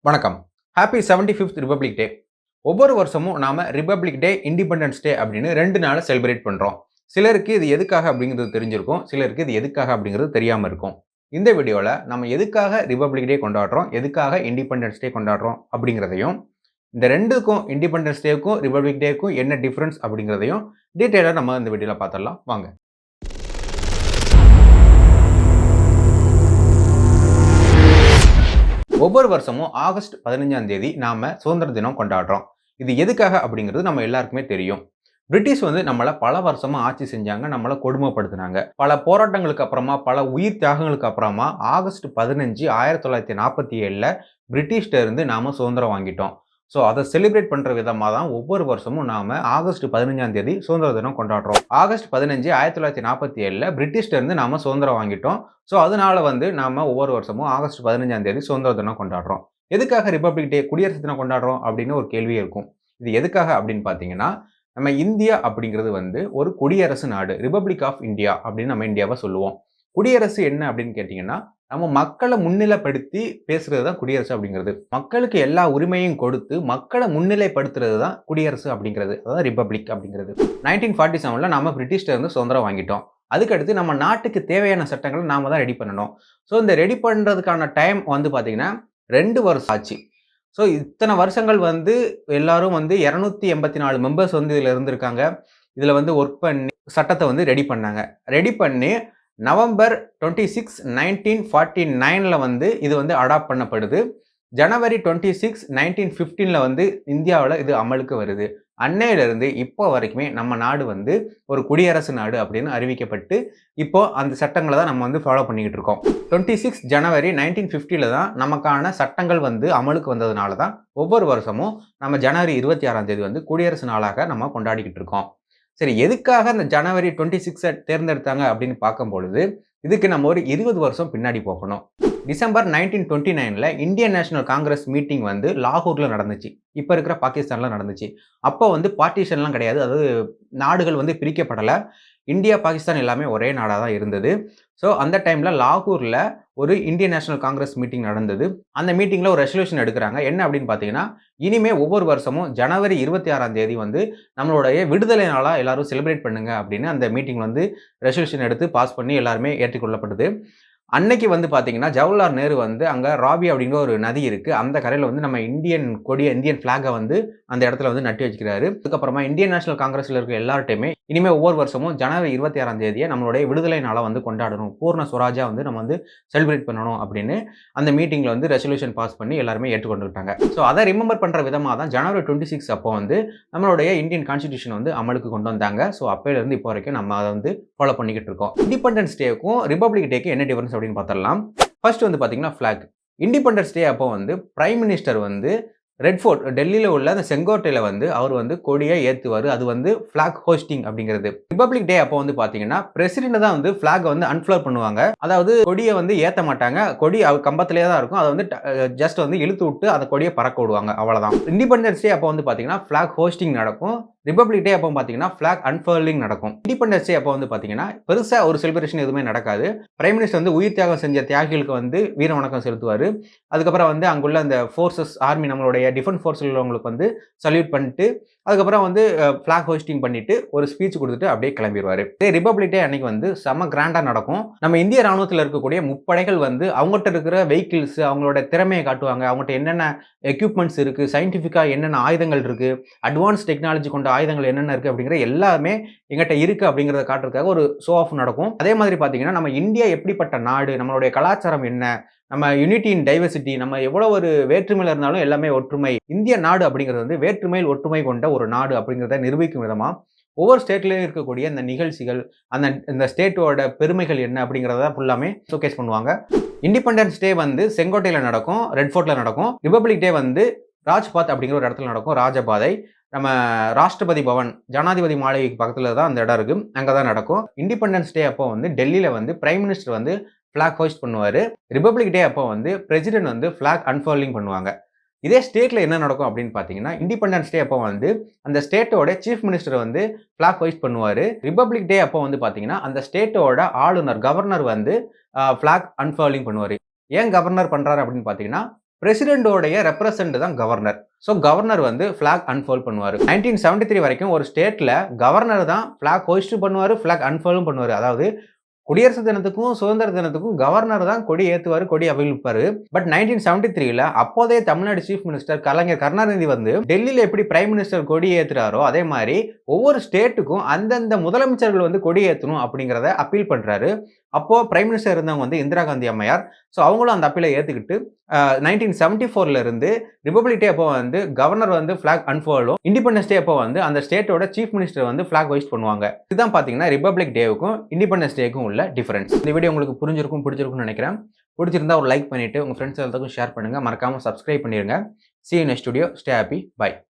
வணக்கம். Happy 75th republic டே. ஒவ்வொரு வருஷமும் நாம ரிபப்ளிக் டே, இண்டிபெண்டன்ஸ் டே அப்படின்னு 2 நாள செலிப்ரேட் பண்றோம். சிலருக்கு இது எதுக்காக அப்படிங்கிறது தெரிஞ்சிருக்கும். சிலருக்கு இது எதுக்காக அப்படிங்கிறது தெரியாம இருக்கும். இந்த வீடியோல நம்ம எதுக்காக ரிபப்ளிக் டே கொண்டாடுறோம், எதுக்காக இண்டிபெண்டன்ஸ் டே கொண்டாடுறோம் அப்படிங்கிறதையும், இந்த 2க்கும் இண்டிபெண்டன்ஸ் டேக்கும், ரிபப்ளிக் டேக்கும் என்ன டிஃபரன்ஸ் அப்படிங்கிறதையும் டீடைலா நம்ம இந்த வீடியோல பார்த்துடலாம். வாங்க. ஒவ்வொரு வருஷமும் ஆகஸ்ட் 15ஆம் தேதி நாம சுதந்திர தினம் கொண்டாடுறோம். இது எதுக்காக அப்படிங்கிறது நம்ம எல்லாருக்குமே தெரியும். பிரிட்டிஷ் நம்மள பல வருஷமா ஆட்சி செஞ்சாங்க. நம்மள கொடுமைப்படுத்துனாங்க. பல போராட்டங்களுக்கு அப்புறமா, பல உயிர் தியாகங்களுக்கு அப்புறமா ஆகஸ்ட் 15 1947ல பிரிட்டிஷ்ட்ட இருந்து நாம சுதந்திரம் வாங்கிட்டோம். அத செலிப்ரேட் பண்ற விதமா தான் ஒவ்வொரு வருஷமும் நாம ஆகஸ்ட் 15ஆம் தேதி சுதந்திர தினம் கொண்டாடுறோம். ஆகஸ்ட் 15 1947ல பிரிட்டிஷ்ட்ட இருந்து நாம சுதந்திரம் வாங்கிட்டோம். அதனால நாம ஒவ்வொரு வருஷமும் ஆகஸ்ட் 15ஆம் தேதி சுதந்திர தினம் கொண்டாடுறோம். எதுக்காக ரிபப்ளிக் டே, குடியரசு தினம் கொண்டாடுறோம் அப்படின்னு ஒரு கேள்வி இருக்கும். இது எதுக்காக அப்படின்னு பார்த்தீங்கன்னா, நம்ம இந்தியா அப்படிங்கிறது ஒரு குடியரசு நாடு. ரிபப்ளிக் ஆஃப் இந்தியா அப்படின்னு நம்ம இந்தியாவ சொல்லுவோம். குடியரசு என்ன அப்படின்னு கேட்டீங்கன்னா, நம்ம மக்கள முன்னிலைப்படுத்தி பேசுறது தான் குடியரசு அப்படிங்கிறது. மக்களுக்கு எல்லா உரிமையும் கொடுத்து, மக்கள முன்னிலைப்படுத்துறது தான் குடியரசு அப்படிங்கிறது. அதாவது ரிபப்ளிக் அப்படிங்கிறது. 1947ல நாம பிரிட்டிஷ்ட்ட இருந்து சுதந்திரம் வாங்கிட்டோம். அதுக்கடுத்து நம்ம நாட்டுக்கு தேவையான சட்டங்கள நாம தான் ரெடி பண்ணணும். இந்த ரெடி பண்றதுக்கான டைம் பார்த்தீங்கன்னா, 2 வருஷம் ஆச்சு. இத்தன வருஷங்கள் எல்லாரும் 284 மெம்பர்ஸ் இதுல இருந்திருக்காங்க. இதுல வொர்க் பண்ணி சட்டத்த ரெடி பண்ணாங்க. ரெடி பண்ணி நவம்பர் 26, 1949ல இது அடாப்ட் பண்ணப்படுது. ஜனவரி 26, 1915ல இந்தியாவுல இது அமலுக்கு வருது. அன்னையிலிருந்து இப்போ வரைக்குமே நம்ம நாடு ஒரு குடியரசு நாடு அப்படின்னு அறிவிக்கப்பட்டு, இப்போ அந்த சட்டங்கள தான் நம்ம ஃபாலோ பண்ணிக்கிட்டு இருக்கோம். 26 ஜனவரி 1950ல தான் நமக்கான சட்டங்கள் அமலுக்கு வந்ததுனால தான் ஒவ்வொரு வருஷமும் நம்ம ஜனவரி 26ஆம் தேதி குடியரசு நாளாக நம்ம கொண்டாடிக்கிட்டு இருக்கோம். சரி, எதுக்காக அந்த ஜனவரி 26 தேர்ந்தெடுத்தாங்க அப்படின்னு பார்க்கும்பொழுது, இதுக்கு நம்ம ஒரு 20 வருஷம் பின்னாடி போகணும். டிசம்பர் 1929ல இந்தியன் நேஷனல் காங்கிரஸ் மீட்டிங் லாகூர்ல நடந்துச்சு. இப்ப இருக்கிற பாகிஸ்தான்ல நடந்துச்சு. அப்போ பார்ட்டிஷன்லாம் கிடையாது. அதாவது நாடுகள் பிரிக்கப்படல. இந்தியா, பாகிஸ்தான் எல்லாமே ஒரே நாடா தான் இருந்தது. அந்த டைம்ல லாகூர்ல ஒரு இந்தியன் நேஷனல் காங்கிரஸ் மீட்டிங் நடந்தது. அந்த மீட்டிங்ல ஒரு ரெசல்யூஷன் எடுக்குறாங்க. என்ன அப்படின்னு பார்த்தீங்கன்னா, இனிமே ஒவ்வொரு வருஷமும் ஜனவரி 26ஆம் தேதி நம்மளுடைய விடுதலை நாளா எல்லாரும் செலிப்ரேட் பண்ணுங்க அப்படின்னு அந்த மீட்டிங் ரெசல்யூஷன் எடுத்து பாஸ் பண்ணி எல்லாருமே ஏற்றுக்கொள்ளப்பட்டது. அன்னைக்கு பார்த்தீங்கன்னா, ஜவஹர்லால் நேரு அங்க ராபி அப்படிங்கிற ஒரு நதி இருக்கு. அந்த கரையில நம்ம இந்தியன் கொடிய, இந்தியன் ஃபிளாக அந்த இடத்துல நட்டு வச்சுக்கிறாரு. அதுக்கப்புறமா இந்தியன் நேஷனல் காங்கிரஸ்ல இருக்க எல்லார்ட்டையுமே இனிமே ஒவ்வொரு வருஷமும் ஜனவரி 26ஆம் தேதிய நம்மளுடைய விடுதலை நாளா கொண்டாடணும். பூர்ண சுவராஜா நம்ம செலிப்ரேட் பண்ணணும் அப்படின்னு அந்த மீட்டிங்ல ரெசல்யூஷன் பாஸ் பண்ணி எல்லாருமே ஏற்றுக்கொண்டுட்டாங்க. அத ரிமெம்பர் பண்ற விதமா தான் ஜனவரி 26 அப்போ நம்மளுடைய இந்தியன் கான்ஸ்டிடியூஷன் அமலுக்கு கொண்டு வந்தாங்க. அப்பையில இருந்து இப்போ வரைக்கும் நம்ம அத ஃபாலோ பண்ணிக்கிட்டு இருக்கோம். இண்டிபெண்டன்ஸ் டேக்கும் ரிபப்ளிக் டேக்கும் என்ன டிஃபரன்ஸ் அப்படின்னு பார்த்தரலாம். ஃபர்ஸ்ட் பார்த்தீங்கன்னா ஃபிளாக். இண்டிபெண்டன்ஸ் டே அப்போ பிரைம் மினிஸ்டர் ரெட் ஃபோர்ட் டெல்லியில உள்ள அந்த செங்கோட்டையில அவர் கொடியை ஏத்துவாரு. அது ஃபிளாக் ஹோஸ்டிங் அப்படிங்கிறது. ரிபப்ளிக் டே அப்போ பார்த்தீங்கன்னா பிரசிடென்ட் தான் ஃபிளாக் அன்ஃப்ளர் பண்ணுவாங்க. அதாவது கொடியை ஏத்த மாட்டாங்க. கொடி கம்பத்திலே தான் இருக்கும். அதை ஜஸ்ட் இழுத்து விட்டு அந்த கொடியை பறக்க விடுவாங்க. அவ்வளவுதான். இண்டிபெண்டன்ஸ் டே அப்போ பார்த்தீங்கன்னா ஃபிளாக் ஹோஸ்டிங் நடக்கும். ரிபப்ளிக் டே அப்போ பார்த்தீங்கன்னா ஃபிளாக் அன்ஃபர்லிங் நடக்கும். இண்டிபெண்டன்ஸ் டே அப்போ பார்த்தீங்கன்னா பெருசா ஒரு செலிப்ரேஷன் எதுவுமே நடக்காது. பிரைம் மினிஸ்டர் உயிர் தியாகம் செஞ்ச தியாகிகளுக்கு வீர வணக்கம் செலுத்துவாரு. அதுக்கப்புறம் அங்குள்ள அந்த ஃபோர்சஸ், ஆர்மி, நம்மளுடைய டிஃபென்ஸ் ஃபோர்ஸ்ல உள்ளவங்களுக்கு சல்யூட் பண்ணிட்டு, அதுக்கப்புறம் ஃபிளாக் ஹோஸ்டிங் பண்ணிட்டு ஒரு ஸ்பீச் கொடுத்துட்டு அப்படியே கிளம்பிடுவாரு. ரிபப்ளிக் டே அன்னைக்கு செம கிராண்டா நடக்கும். நம்ம இந்திய ராணுவத்தில் இருக்கக்கூடிய முப்படைகள் அவங்ககிட்ட இருக்கிற வெஹிக்கிள்ஸ், அவங்களோட திறமையை காட்டுவாங்க. அவங்ககிட்ட என்னென்ன எக்யூப்மெண்ட்ஸ் இருக்கு, சயின்டிஃபிக்கா என்னென்ன ஆயுதங்கள் இருக்கு, அட்வான்ஸ் டெக்னாலஜி கொண்ட ஆயுதங்கள் என்னென்ன இருக்கு அப்படிங்கிற எல்லாமே எங்கிட்ட இருக்கு அப்படிங்கிறத காட்டுறதுக்காக ஒரு ஷோ ஆஃப் நடக்கும். அதே மாதிரி பாத்தீங்கன்னா, நம்ம இந்தியா எப்படிப்பட்ட நாடு, நம்மளுடைய கலாச்சாரம் என்ன, நம்ம யூனிட்டி இன் டைவர்சிட்டி, நம்ம எவ்வளவு ஒரு வேற்றுமையில இருந்தாலும் எல்லாமே ஒற்றுமை. இந்திய நாடு அப்படிங்கிறது வேற்றுமையில் ஒற்றுமை கொண்ட ஒரு நாடு அப்படிங்கிறத நிரூபிக்கும் விதமா ஒவ்வொரு ஸ்டேட்லயும் இருக்கக்கூடிய இந்த நிகழ்ச்சிகள், இந்த ஸ்டேட்டோட பெருமைகள் என்ன அப்படிங்கறத ஃபுல்லாமே ஷோகேஸ் பண்ணுவாங்க. இண்டிபெண்டன்ஸ் டே செங்கோட்டையில நடக்கும், ரெட் ஃபோர்ட்ல நடக்கும். ரிபப்ளிக் டே ராஜ்பாத் அப்படிங்கிற ஒரு இடத்துல நடக்கும், ராஜபாதை. நம்ம ராஷ்டிரபதி பவன், ஜனாதிபதி மாளிகைக்கு பக்கத்துல தான் அந்த இடம் இருக்கு. அங்கதான் நடக்கும். இண்டிபெண்டன்ஸ் டே அப்போ டெல்லியில பிரைம் மினிஸ்டர் ஃபிளாக் ஹோஸ்ட் பண்ணுவாரு. ரிபப்ளிக் டே அப்போ பிரசிடென்ட் ஃபிளாக் அன்ஃபர்லிங் பண்ணுவாங்க. இதே ஸ்டேட்ல என்ன நடக்கும் அப்படின்னு பாத்தீங்கன்னா, இண்டிபெண்டன்ஸ் டே அப்போ அந்த ஸ்டேட்டோட சீஃப் மினிஸ்டர் ஃபிளாக் ஹோஸ்ட் பண்ணுவாரு. ரிபப்ளிக் டே அப்போ பாத்தீங்கன்னா அந்த ஸ்டேட்டோட ஆளுநர், கவர்னர் ஃபிளாக் அன்ஃபர்லிங் பண்ணுவாரு. ஏன் கவர்னர் பண்றாரு அப்படின்னு பாத்தீங்கன்னா, பிரசிடென்டோடைய ரெப்ரசன்ட் தான் கவர்னர். ஸோ கவர்னர் வந்து ஃபிளாக் அன்ஃபோல்ட் பண்ணுவாரு. 1973 வரைக்கும் ஒரு ஸ்டேட்ல கவர்னர் தான் ஃபிளாக் ஹோஸ்ட் பண்ணுவாரு, ஃபிளாக் அன்ஃபோல்டும் பண்ணுவாரு. அதாவது குடியரசு தினத்துக்கும் சுதந்திர தினத்துக்கும் கவர்னர் தான் கொடி ஏத்துவாரு, கொடி அவிழ்ப்பாரு. பட் 1973ல அப்போதைய தமிழ்நாடு சீஃப் மினிஸ்டர் கலைஞர் கருணாநிதி வந்து டெல்லியில எப்படி பிரைம் மினிஸ்டர் கொடி ஏத்துறாரோ அதே மாதிரி ஒவ்வொரு ஸ்டேட்டுக்கும் அந்தந்த முதலமைச்சர்கள் வந்து கொடி ஏத்தணும் அப்படிங்கிறத அப்பீல் பண்றாரு. அப்போ பிரைம் மினிஸ்டர் இருந்தவங்க வந்து இந்திரா காந்தி அம்மையார். ஸோ அவங்களும் அந்த அப்பீலை ஏத்துக்கிட்டு 1974ல இருந்து ரிபப்ளிக் டே அப்போ வந்து கவர்னர் வந்து ஃபிளாக் அன்ஃபோல்டும், இண்டிபெண்டன்ஸ் டே அப்போ வந்து அந்த ஸ்டேட்டோட சீஃப் மினிஸ்டர் வந்து ஃபிளாக் ஹோஸ்ட் பண்ணுவாங்க. இதுதான் பாத்தீங்கன்னா ரிபப்ளிக் டேவுக்கும் இண்டிபெண்டன்ஸ் டேக்கும் உள்ள டிஃபரன்ஸ். இந்த வீடியோ உங்களுக்கு புரிஞ்சிருக்கும், பிடிச்சிருக்கும்னு நினைக்கிறேன். பிடிச்சிருந்தா ஒரு லைக் பண்ணிட்டு உங்க ஃப்ரெண்ட்ஸ் எல்லாத்துக்கும் ஷேர் பண்ணுங்க. மறக்காம சப்ஸ்கிரைப் பண்ணிருங்க. See you next video. Stay happy. Bye.